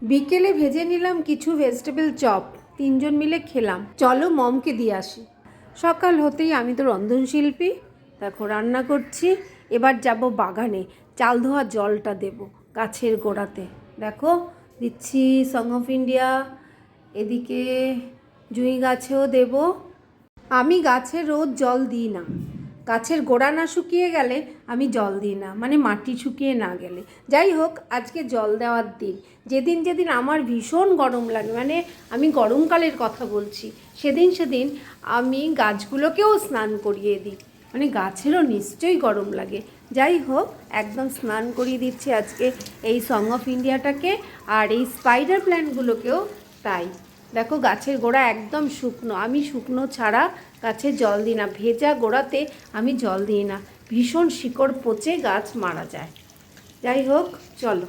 বিকেলে ভেজে নিলাম কিছু ভেজিটেবল চপ, তিনজন মিলে খেলাম। চলো মমকে দিয়ে আসি। সকাল হতেই আমি তো রন্ধনশিল্পী, দেখো রান্না করছি। এবার যাব বাগানে, চাল ধোয়া জলটা দেব গাছের গোড়াতে। দেখো দিচ্ছি সং অফ ইন্ডিয়া, এদিকে জুঁই গাছেও দেব। আমি গাছে রোজ জল দিই না, গাছের গোড়া না শুকিয়ে গেলে আমি জল দিই না, মানে মাটি শুকিয়ে না গেলে। যাই হোক, আজকে জল দেওয়ার দিন। যেদিন যেদিন আমার ভীষণ গরম লাগে, মানে আমি গরমকালের কথা বলছি, সেদিন আমি গাছগুলোকেও স্নান করিয়ে দিই, মানে গাছেরও নিশ্চয়ই গরম লাগে। যাই হোক, একদম স্নান করিয়ে দিচ্ছি আজকে এই সং অফ ইন্ডিয়াটাকে, আর এই স্পাইডার প্ল্যান্টগুলোকেও তাই। দেখো গাছের গোড়া একদম শুকনো, আমি শুকনো ছাড়া গাছে জল দিই না, ভেজা গোড়াতে আমি জল দিই না, ভীষণ শিকড় পচে গাছ মারা যায়। যাই হোক, চলো।